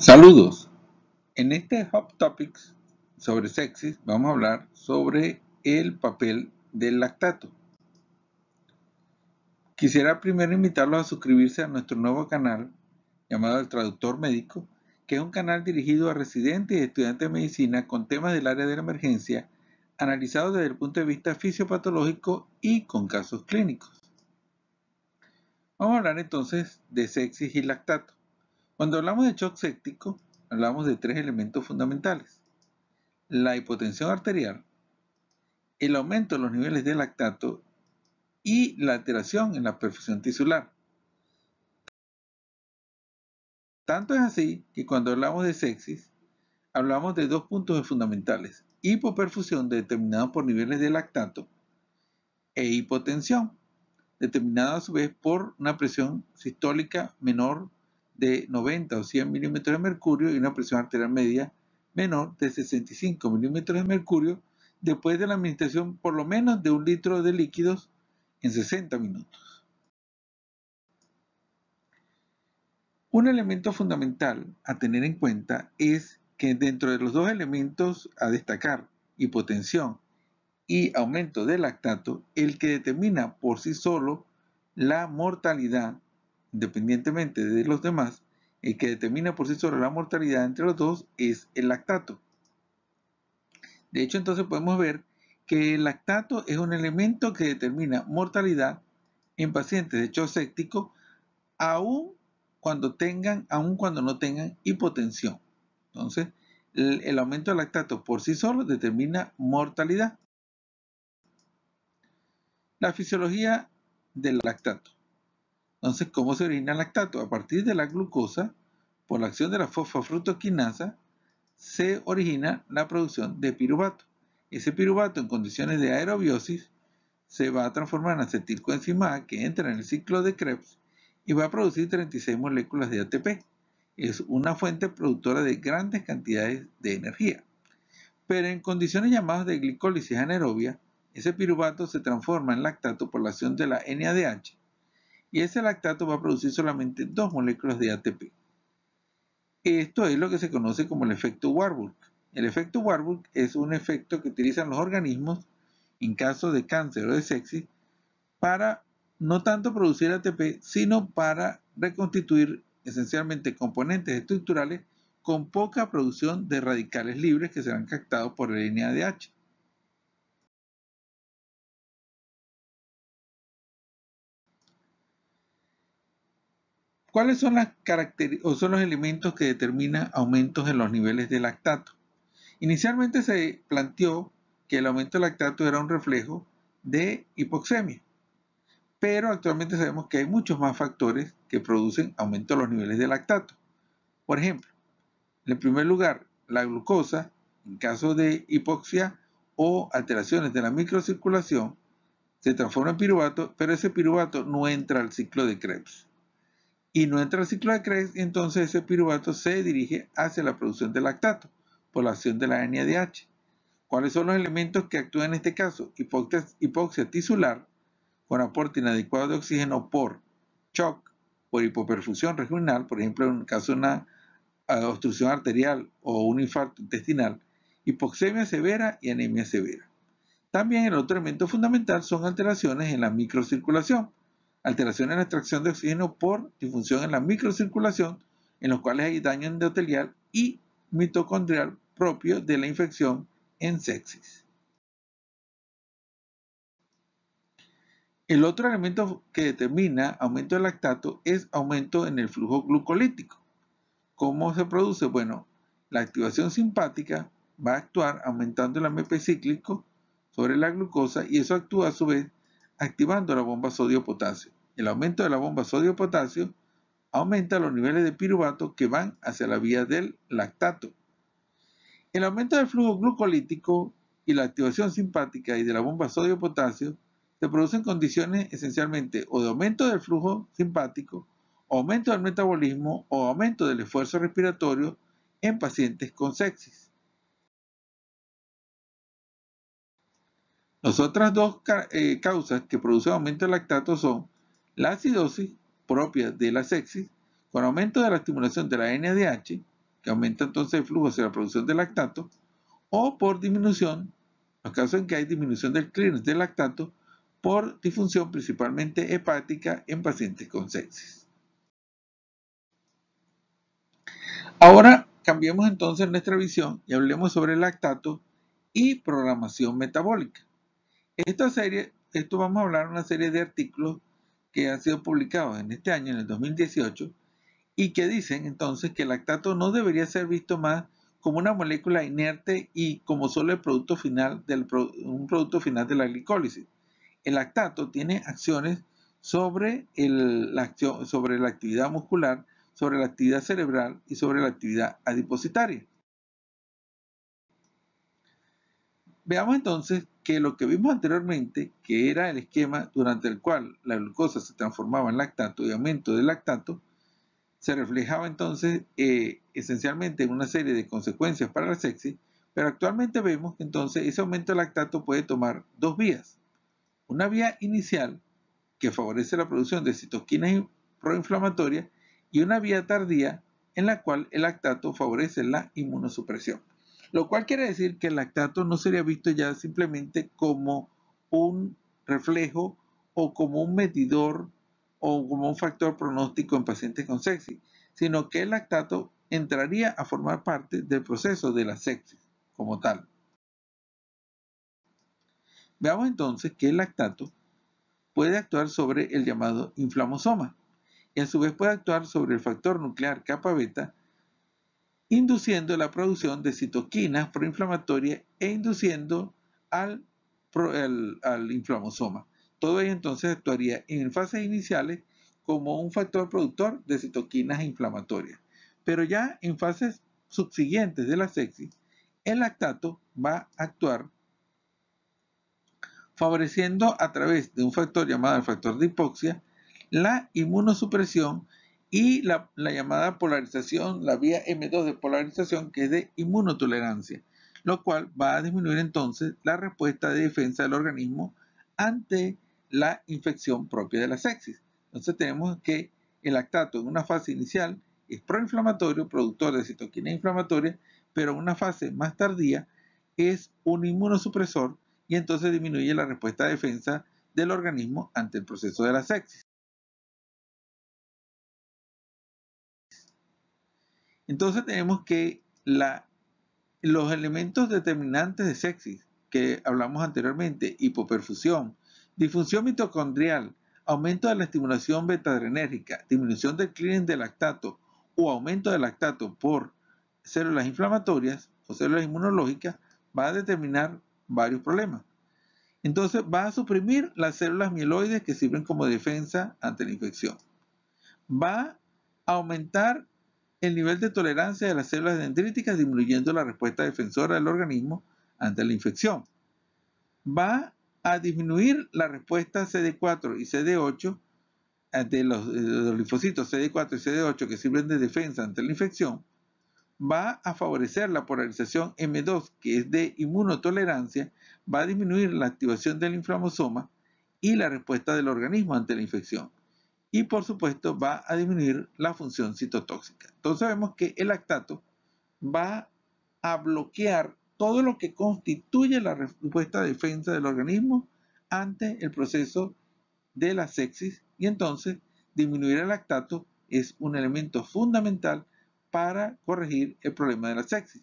Saludos. En este Hot Topics sobre sepsis vamos a hablar sobre el papel del lactato. Quisiera primero invitarlos a suscribirse a nuestro nuevo canal llamado El Traductor Médico, que es un canal dirigido a residentes y estudiantes de medicina con temas del área de la emergencia, analizados desde el punto de vista fisiopatológico y con casos clínicos. Vamos a hablar entonces de sepsis y lactato. Cuando hablamos de shock séptico, hablamos de tres elementos fundamentales: la hipotensión arterial, el aumento de los niveles de lactato y la alteración en la perfusión tisular. Tanto es así que cuando hablamos de sepsis, hablamos de dos puntos fundamentales: hipoperfusión, determinado por niveles de lactato, e hipotensión, determinado a su vez por una presión sistólica menor de 90 o 100 milímetros de mercurio y una presión arterial media menor de 65 milímetros de mercurio después de la administración por lo menos de 1 litro de líquidos en 60 minutos. Un elemento fundamental a tener en cuenta es que dentro de los dos elementos a destacar, hipotensión y aumento de lactato, el que determina por sí solo la mortalidad, independientemente de los demás, el que determina por sí solo la mortalidad entre los dos es el lactato. De hecho, entonces podemos ver que el lactato es un elemento que determina mortalidad en pacientes de shock séptico, aun cuando no tengan hipotensión. Entonces, el aumento del lactato por sí solo determina mortalidad. La fisiología del lactato. Entonces, ¿cómo se origina el lactato? A partir de la glucosa, por la acción de la fosfofructoquinasa, se origina la producción de piruvato. Ese piruvato, en condiciones de aerobiosis, se va a transformar en acetilcoenzima A, que entra en el ciclo de Krebs y va a producir 36 moléculas de ATP. Es una fuente productora de grandes cantidades de energía. Pero en condiciones llamadas de glicólisis anaerobia, ese piruvato se transforma en lactato por la acción de la NADH, y ese lactato va a producir solamente 2 moléculas de ATP. Esto es lo que se conoce como el efecto Warburg. El efecto Warburg es un efecto que utilizan los organismos en caso de cáncer o de sepsis para no tanto producir ATP, sino para reconstituir esencialmente componentes estructurales con poca producción de radicales libres que serán captados por el NADH. ¿Cuáles son los elementos que determinan aumentos en los niveles de lactato? Inicialmente se planteó que el aumento de lactato era un reflejo de hipoxemia, pero actualmente sabemos que hay muchos más factores que producen aumento de los niveles de lactato. Por ejemplo, en primer lugar, la glucosa, en caso de hipoxia o alteraciones de la microcirculación, se transforma en piruvato, pero ese piruvato no entra al ciclo de Krebs. Y no entra al ciclo de Krebs, y entonces ese piruvato se dirige hacia la producción de lactato por la acción de la NADH. ¿Cuáles son los elementos que actúan en este caso? Hipoxia tisular, con aporte inadecuado de oxígeno por shock, por hipoperfusión regional, por ejemplo en el caso de una obstrucción arterial o un infarto intestinal, hipoxemia severa y anemia severa. También el otro elemento fundamental son alteraciones en la microcirculación, alteraciones en la extracción de oxígeno por disfunción en la microcirculación, en los cuales hay daño endotelial y mitocondrial propio de la infección en sepsis. El otro elemento que determina aumento del lactato es aumento en el flujo glucolítico. ¿Cómo se produce? Bueno, la activación simpática va a actuar aumentando el AMP cíclico sobre la glucosa, y eso actúa a su vez activando la bomba sodio-potasio. El aumento de la bomba sodio-potasio aumenta los niveles de piruvato que van hacia la vía del lactato. El aumento del flujo glucolítico y la activación simpática y de la bomba sodio-potasio se producen condiciones esencialmente o de aumento del flujo simpático, aumento del metabolismo o aumento del esfuerzo respiratorio en pacientes con sepsis. Las otras dos causas que producen aumento del lactato son la acidosis propia de la sepsis, con aumento de la estimulación de la NADH, que aumenta entonces el flujo hacia la producción de lactato, o por disminución, los casos en que hay disminución del clearance del lactato por disfunción principalmente hepática en pacientes con sepsis. Ahora cambiemos entonces nuestra visión y hablemos sobre el lactato y programación metabólica. Esto vamos a hablar de una serie de artículos que han sido publicados en este año, en el 2018, y que dicen entonces que el lactato no debería ser visto más como una molécula inerte y como solo el producto final un producto final de la glicólisis. El lactato tiene acciones sobre sobre la actividad muscular, sobre la actividad cerebral y sobre la actividad adipositaria. Veamos entonces que lo que vimos anteriormente, que era el esquema durante el cual la glucosa se transformaba en lactato y aumento del lactato, se reflejaba entonces esencialmente en una serie de consecuencias para la sepsis, pero actualmente vemos que entonces ese aumento de lactato puede tomar dos vías. Una vía inicial, que favorece la producción de citoquinas proinflamatorias, y una vía tardía, en la cual el lactato favorece la inmunosupresión. Lo cual quiere decir que el lactato no sería visto ya simplemente como un reflejo o como un medidor o como un factor pronóstico en pacientes con sepsis, sino que el lactato entraría a formar parte del proceso de la sepsis como tal. Veamos entonces que el lactato puede actuar sobre el llamado inflamosoma y a su vez puede actuar sobre el factor nuclear kappa beta, induciendo la producción de citoquinas proinflamatorias e induciendo al inflamosoma. Todo ello entonces actuaría en fases iniciales como un factor productor de citoquinas inflamatorias. Pero ya en fases subsiguientes de la sepsis, el lactato va a actuar favoreciendo a través de un factor llamado el factor de hipoxia la inmunosupresión y la llamada polarización, la vía M2 de polarización, que es de inmunotolerancia, lo cual va a disminuir entonces la respuesta de defensa del organismo ante la infección propia de la sepsis. Entonces tenemos que el lactato en una fase inicial es proinflamatorio, productor de citoquina inflamatoria, pero en una fase más tardía es un inmunosupresor y entonces disminuye la respuesta de defensa del organismo ante el proceso de la sepsis. Entonces tenemos que los elementos determinantes de sepsis que hablamos anteriormente, hipoperfusión, disfunción mitocondrial, aumento de la estimulación beta-adrenérgica, disminución del clearance de lactato o aumento de lactato por células inflamatorias o células inmunológicas, va a determinar varios problemas. Entonces va a suprimir las células mieloides que sirven como defensa ante la infección. Va a aumentar el nivel de tolerancia de las células dendríticas, disminuyendo la respuesta defensora del organismo ante la infección. Va a disminuir la respuesta CD4 y CD8 de los linfocitos CD4 y CD8 que sirven de defensa ante la infección. Va a favorecer la polarización M2, que es de inmunotolerancia, va a disminuir la activación del inflamosoma y la respuesta del organismo ante la infección. Y por supuesto va a disminuir la función citotóxica. Entonces vemos que el lactato va a bloquear todo lo que constituye la respuesta de defensa del organismo ante el proceso de la sepsis, y entonces disminuir el lactato es un elemento fundamental para corregir el problema de la sepsis.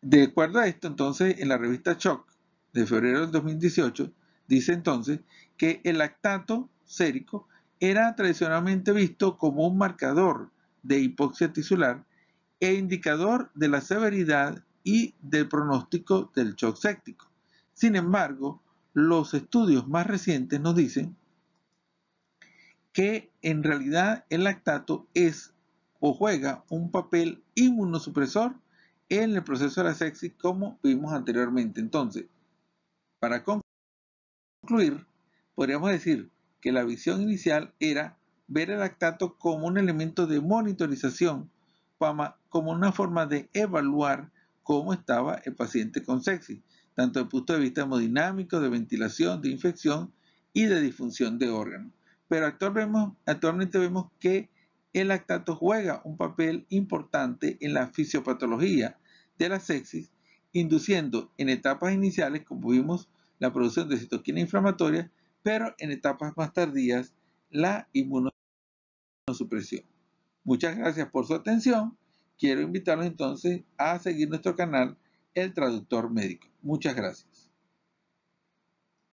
De acuerdo a esto, entonces, en la revista Shock de febrero del 2018, dice entonces que el lactato sérico era tradicionalmente visto como un marcador de hipoxia tisular e indicador de la severidad y del pronóstico del shock séptico. Sin embargo, los estudios más recientes nos dicen que en realidad el lactato es o juega un papel inmunosupresor en el proceso de la sepsis, como vimos anteriormente. Entonces, para concluir, podríamos decir que la visión inicial era ver el lactato como un elemento de monitorización, como una forma de evaluar cómo estaba el paciente con sepsis, tanto desde el punto de vista hemodinámico, de ventilación, de infección y de disfunción de órganos. pero actualmente vemos que el lactato juega un papel importante en la fisiopatología de la sepsis, induciendo en etapas iniciales, como vimos, la producción de citoquina inflamatoria, pero en etapas más tardías la inmunosupresión. Muchas gracias por su atención. Quiero invitarlos entonces a seguir nuestro canal El Traductor Médico. Muchas gracias.